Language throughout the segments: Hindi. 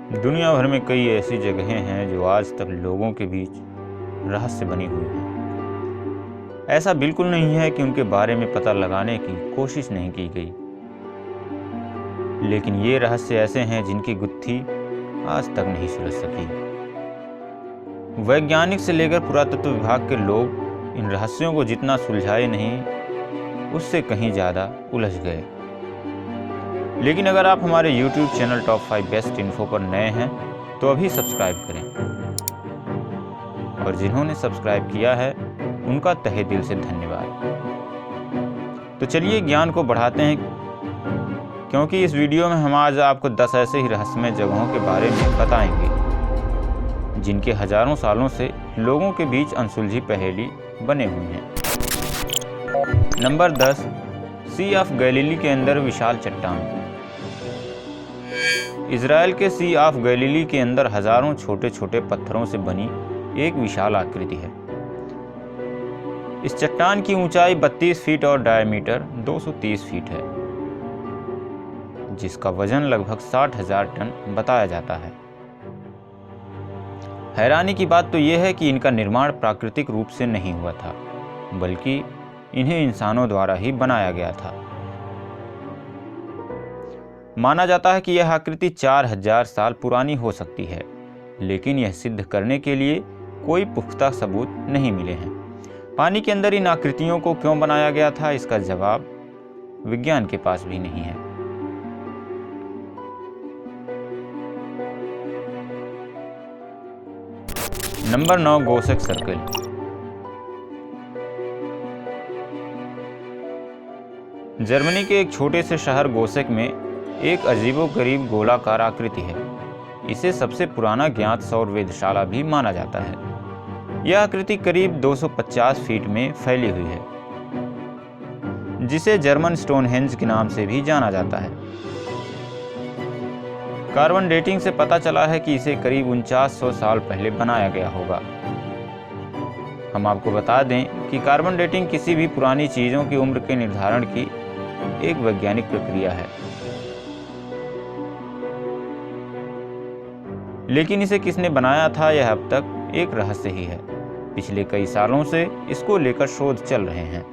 दुनिया भर में कई ऐसी जगहें हैं जो आज तक लोगों के बीच रहस्य बनी हुई हैं। ऐसा बिल्कुल नहीं है कि उनके बारे में पता लगाने की कोशिश नहीं की गई, लेकिन ये रहस्य ऐसे हैं जिनकी गुत्थी आज तक नहीं सुलझ सकी। वैज्ञानिक से लेकर पुरातत्व विभाग के लोग इन रहस्यों को जितना सुलझाए नहीं, उससे कहीं ज़्यादा उलझ गए। लेकिन अगर आप हमारे YouTube channel top 5 best info पर नए हैं तो अभी सब्सक्राइब करें, और जिन्होंने सब्सक्राइब किया है उनका तहे दिल से धन्यवाद। तो चलिए ज्ञान को बढ़ाते हैं, क्योंकि इस वीडियो में हम आज आपको 10 ऐसे ही रहस्यमय जगहों के बारे में बताएंगे जिनके हजारों सालों से लोगों के बीच अनसुलझी पहेली बने हुए हैं। नंबर 10, सी ऑफ गैलीली के अंदर विशाल चट्टान। इज़राइल के सी ऑफ गैलीली के अंदर हजारों छोटे छोटे पत्थरों से बनी एक विशाल आकृति है। इस चट्टान की ऊंचाई 32 फीट और डायमीटर 230 फीट है, जिसका वजन लगभग 60,000 टन बताया जाता है। हैरानी की बात तो यह है कि इनका निर्माण प्राकृतिक रूप से नहीं हुआ था, बल्कि इन्हें इंसानों द्वारा ही बनाया गया था। माना जाता है कि यह आकृति 4000 साल पुरानी हो सकती है, लेकिन यह सिद्ध करने के लिए कोई पुख्ता सबूत नहीं मिले हैं। पानी के अंदर इन आकृतियों को क्यों बनाया गया था, इसका जवाब विज्ञान के पास भी नहीं है। Number 9, गोसेक circle. जर्मनी के एक छोटे से शहर गोसेक में एक अजीबोगरीब गोलाकार आकृति है। इसे सबसे पुराना ज्ञात सौर वेधशाला भी माना जाता है। यह आकृति करीब 250 फीट में फैली हुई है, जिसे जर्मन स्टोनहेंज के नाम से भी जाना जाता है। कार्बन डेटिंग से पता चला है कि इसे करीब 4900 साल पहले बनाया गया होगा। हम आपको बता दें कि कार्बन डेटिंग किसी भी पुरानी चीजों की उम्र के निर्धारण की एक वैज्ञानिक प्रक्रिया है, लेकिन इसे किसने बनाया था यह अब तक एक रहस्य ही है। पिछले कई सालों से इसको लेकर शोध चल रहे हैं।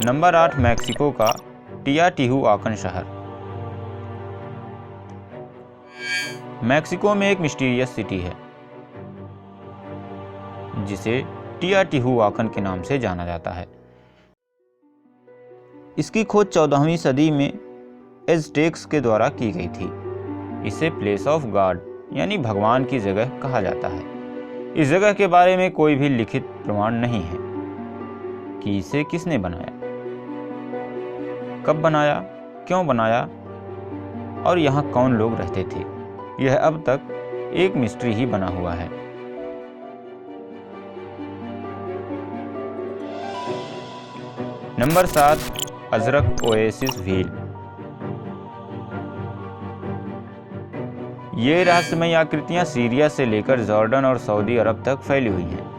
नंबर 8, मैक्सिको का टियाटिहुआकन शहर। मैक्सिको में एक मिस्टीरियस सिटी है जिसे टियाटिहुआकन के नाम से जाना जाता है। इसकी खोज 14वीं सदी में एज़टेक्स के द्वारा की गई थी। इसे प्लेस ऑफ गॉड यानी भगवान की जगह कहा जाता है। इस जगह के बारे में कोई भी लिखित प्रमाण नहीं है कि इसे किसने बनाया, कब बनाया, क्यों बनाया और यहाँ कौन लोग रहते थे। यह अब तक एक मिस्ट्री ही बना हुआ है। Number 7, Ajrak oasis wheel. ये रहस्यमय आकृतियां सीरिया से लेकर जॉर्डन और सऊदी अरब तक फैली हुई हैं।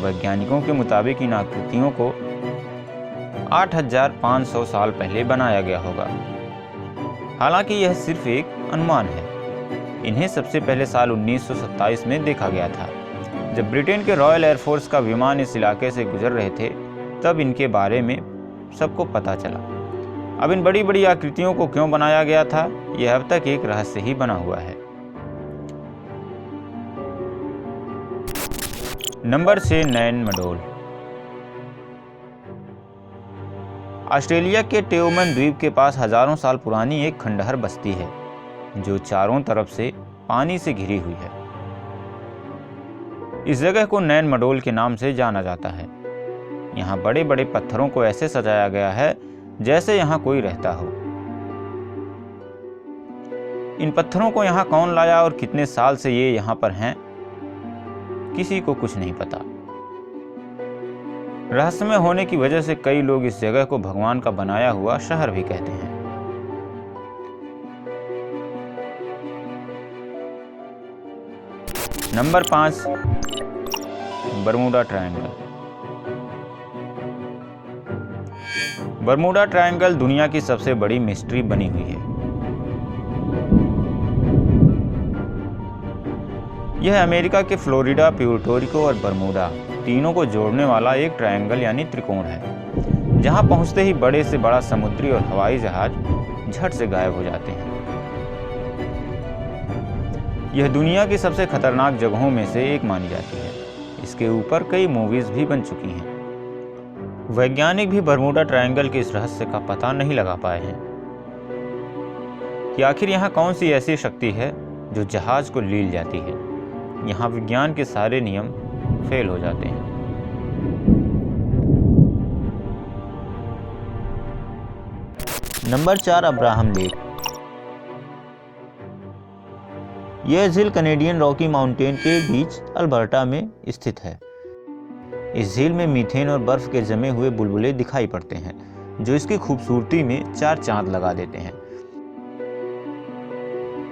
वैज्ञानिकों के मुताबिक इन आकृतियों को 8500 साल पहले बनाया गया होगा। हालांकि यह सिर्फ एक अनुमान है। इन्हें सबसे पहले साल 1927 में देखा गया था, जब ब्रिटेन के रॉयल एयरफोर्स का विमान इस इलाके से गुजर रहे थे। तब इनके बारे में सबको पता चला। अब इन बड़ी बड़ी आकृतियों को क्यों बनाया गया था, यह अब तक एक रहस्य ही बना हुआ है। नंबर 6, नैन मडोल। ऑस्ट्रेलिया के टेओमन द्वीप के पास हजारों साल पुरानी एक खंडहर बस्ती है, जो चारों तरफ से पानी से घिरी हुई है। इस जगह को नैन मडोल के नाम से जाना जाता है। यहाँ बड़े बड़े पत्थरों को ऐसे सजाया गया है जैसे यहाँ कोई रहता हो। इन पत्थरों को यहाँ कौन लाया और कितने साल से ये यहाँ पर हैं, किसी को कुछ नहीं पता। रहस्यमय होने की वजह से कई लोग इस जगह को भगवान का बनाया हुआ शहर भी कहते हैं। Number 5, Bermuda triangle. Bermuda triangle दुनिया की सबसे बड़ी मिस्ट्री बनी हुई है। यह अमेरिका के फ्लोरिडा, प्यूर्टो और बरमूडा तीनों को जोड़ने वाला एक ट्रायंगल यानी त्रिकोण है, जहां पहुंचते ही बड़े से बड़ा समुद्री और हवाई जहाज झट से गायब हो जाते हैं। यह दुनिया की सबसे खतरनाक जगहों में से एक मानी जाती है। इसके ऊपर कई मूवीज भी बन चुकी हैं। वैज्ञानिक भी बरमूडा ट्रायंगल के इस रहस्य का पता नहीं लगा पाए हैं कि आखिर यहाँ कौन सी ऐसी शक्ति है जो जहाज को लील जाती है। यहाँ विज्ञान के सारे नियम फेल हो जाते हैं। Number 4, Abraham lake. यह झील कनेडियन रॉकी माउंटेन के बीच अल्बर्टा में स्थित है। इस झील में मीथेन और बर्फ के जमे हुए बुलबुले दिखाई पड़ते हैं, जो इसकी खूबसूरती में 4 चांद लगा देते हैं।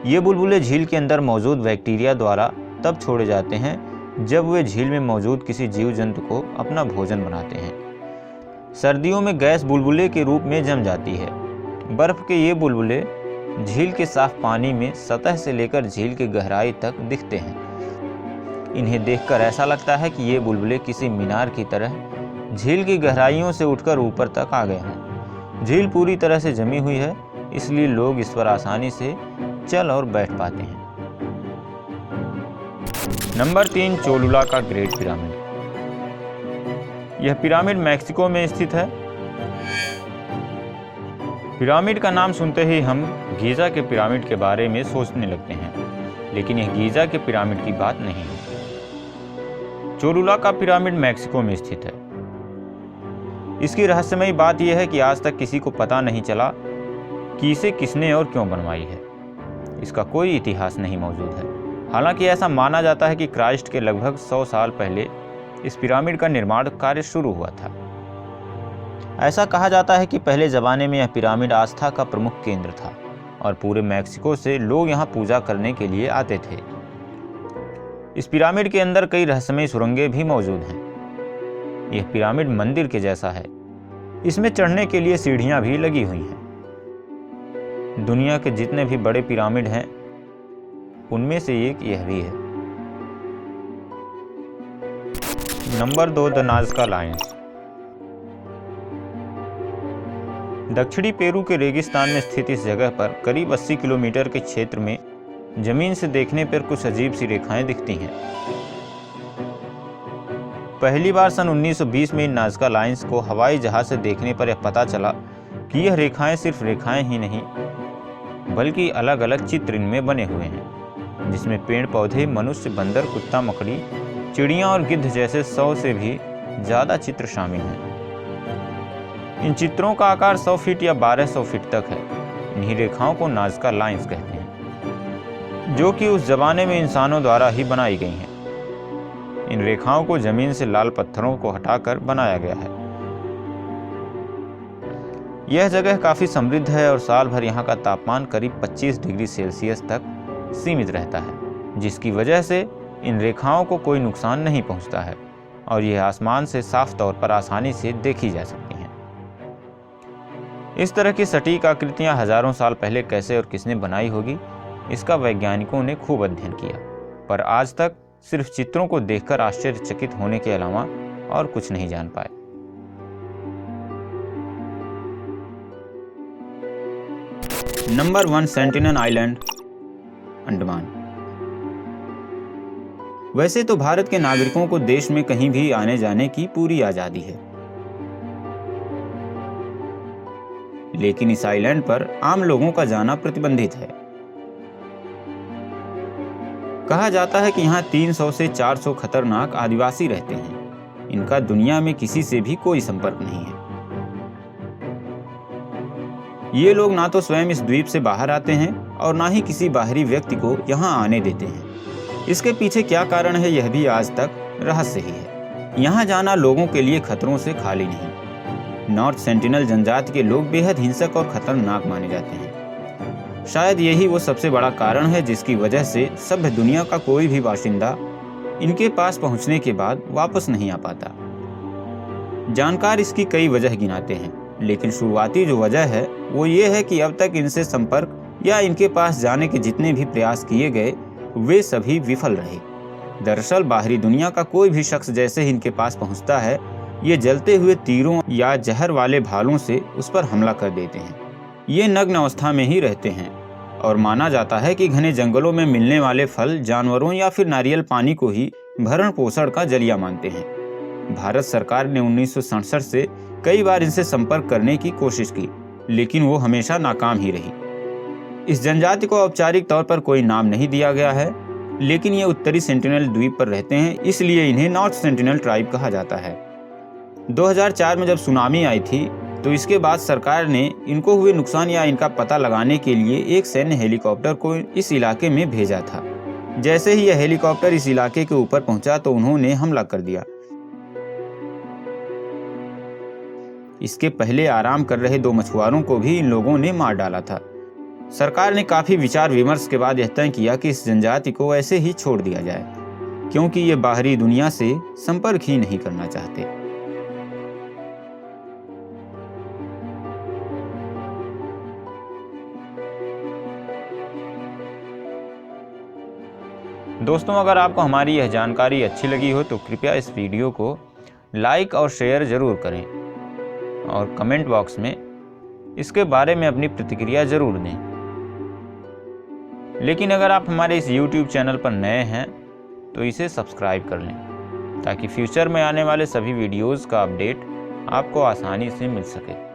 ये बुलबुले झील के अंदर मौजूद बैक्टीरिया द्वारा तब छोड़े जाते हैं जब वे झील में मौजूद किसी जीव जंतु को अपना भोजन बनाते हैं। सर्दियों में गैस बुलबुले के रूप में जम जाती है। बर्फ के ये बुलबुले झील के साफ पानी में सतह से लेकर झील की गहराई तक दिखते हैं। इन्हें देखकर ऐसा लगता है कि ये बुलबुले किसी मीनार की तरह झील की गहराइयों से उठकर ऊपर तक आ गए हों। झील पूरी तरह से जमी हुई है, इसलिए लोग इस पर आसानी से चल और बैठ पाते हैं। नंबर 3, चोलुला का ग्रेट पिरामिड। यह पिरामिड मैक्सिको में स्थित है। पिरामिड का नाम सुनते ही हम गीज़ा के पिरामिड के बारे में सोचने लगते हैं, लेकिन यह गीज़ा के पिरामिड की बात नहीं है। चोलुला का पिरामिड मैक्सिको में स्थित है। इसकी रहस्यमयी बात यह है कि आज तक किसी को पता नहीं चला कि इसे किसने और क्यों बनवाई है। इसका कोई इतिहास नहीं मौजूद है। हालांकि ऐसा माना जाता है कि क्राइस्ट के लगभग 100 साल पहले इस पिरामिड का निर्माण कार्य शुरू हुआ था। ऐसा कहा जाता है कि पहले ज़माने में यह पिरामिड आस्था का प्रमुख केंद्र था और पूरे मैक्सिको से लोग यहाँ पूजा करने के लिए आते थे। इस पिरामिड के अंदर कई रहस्यमयी सुरंगें भी मौजूद हैं। यह पिरामिड मंदिर के जैसा है। इसमें चढ़ने के लिए सीढ़ियाँ भी लगी हुई हैं। दुनिया के जितने भी बड़े पिरामिड हैं, उनमें से एक यह भी है। Number 2, the Nazca lines. दक्षिणी पेरू के रेगिस्तान में स्थित इस जगह पर करीब 80 किलोमीटर के क्षेत्र में जमीन से देखने पर कुछ अजीब सी रेखाएं दिखती हैं। पहली बार सन 1920 में इन नाज़का लाइन्स को हवाई जहाज से देखने पर यह पता चला कि यह रेखाएं सिर्फ रेखाएं ही नहीं, बल्कि अलग अलग चित्र इनमें बने हुए हैं, जिसमें पेड़ पौधे, मनुष्य, बंदर, कुत्ता, मकड़ी, चिड़ियाँ और गिद्ध जैसे 100 से भी ज़्यादा चित्र शामिल हैं। इन चित्रों का आकार 100 फीट या 1200 फीट तक है। इन्हीं रेखाओं को नाज़का लाइन्स कहते हैं, जो कि उस जमाने में इंसानों द्वारा ही बनाई गई हैं। इन रेखाओं को जमीन से लाल पत्थरों को हटाकर बनाया गया है। यह जगह काफ़ी समृद्ध है और साल भर यहाँ का तापमान करीब 25 डिग्री सेल्सियस तक सीमित रहता है, जिसकी वजह से इन रेखाओं को कोई नुकसान नहीं पहुँचता है और यह आसमान से साफ तौर पर आसानी से देखी जा सकती हैं। इस तरह की सटीक आकृतियां हजारों साल पहले कैसे और किसने बनाई होगी, इसका वैज्ञानिकों ने खूब अध्ययन किया, पर आज तक सिर्फ चित्रों को देखकर आश्चर्यचकित होने के अलावा और कुछ नहीं जान पाए। Number 1, sentinel island, Andaman. वैसे तो भारत के नागरिकों को देश में कहीं भी आने जाने की पूरी आज़ादी है, लेकिन इस आइलैंड पर आम लोगों का जाना प्रतिबंधित है। कहा जाता है कि यहाँ 300 से 400 खतरनाक आदिवासी रहते हैं। इनका दुनिया में किसी से भी कोई संपर्क नहीं है। ये लोग ना तो स्वयं इस द्वीप से बाहर आते हैं और ना ही किसी बाहरी व्यक्ति को यहाँ आने देते हैं। इसके पीछे क्या कारण है, यह भी आज तक रहस्य ही है। यहाँ जाना लोगों के लिए खतरों से खाली नहीं। नॉर्थ सेंटिनल जनजाति के लोग बेहद हिंसक और खतरनाक माने जाते हैं। शायद यही वो सबसे बड़ा कारण है जिसकी वजह से सभ्य दुनिया का कोई भी बाशिंदा इनके पास पहुंचने के बाद वापस नहीं आ पाता। जानकार इसकी कई वजह गिनाते हैं, लेकिन शुरुआती जो वजह है वो ये है कि अब तक इनसे संपर्क या इनके पास जाने के जितने भी प्रयास किए गए वे सभी विफल रहे। दरअसल बाहरी दुनिया का कोई भी शख्स जैसे ही इनके पास पहुंचता है, ये जलते हुए तीरों या जहर वाले भालों से उस पर हमला कर देते हैं। ये नग्न अवस्था में ही रहते हैं और माना जाता है कि घने जंगलों में मिलने वाले फल, जानवरों या फिर नारियल पानी को ही भरण पोषण का जरिया मानते हैं। भारत सरकार ने 1967 से कई बार इनसे संपर्क करने की कोशिश की, लेकिन वो हमेशा नाकाम ही रही। इस जनजाति को औपचारिक तौर पर कोई नाम नहीं दिया गया है, लेकिन ये उत्तरी सेंटिनल द्वीप पर रहते हैं, इसलिए इन्हें नॉर्थ सेंटिनल ट्राइब कहा जाता है। 2004 में जब सुनामी आई थी तो इसके बाद सरकार ने इनको हुए नुकसान या इनका पता लगाने के लिए एक सैन्य हेलीकॉप्टर को इस इलाके में भेजा था। जैसे ही यह हेलीकॉप्टर इस इलाके के ऊपर पहुंचा तो उन्होंने हमला कर दिया। इसके पहले आराम कर रहे 2 मछुआरों को भी इन लोगों ने मार डाला था। सरकार ने काफी विचार विमर्श के बाद यह तय किया कि इस जनजाति को ऐसे ही छोड़ दिया जाए, क्योंकि ये बाहरी दुनिया से संपर्क ही नहीं करना चाहते। दोस्तों, अगर आपको हमारी यह जानकारी अच्छी लगी हो तो कृपया इस वीडियो को लाइक और शेयर जरूर करें और कमेंट बॉक्स में इसके बारे में अपनी प्रतिक्रिया जरूर दें। लेकिन अगर आप हमारे इस YouTube चैनल पर नए हैं तो इसे सब्सक्राइब कर लें ताकि फ्यूचर में आने वाले सभी वीडियोज़ का अपडेट आपको आसानी से मिल सके।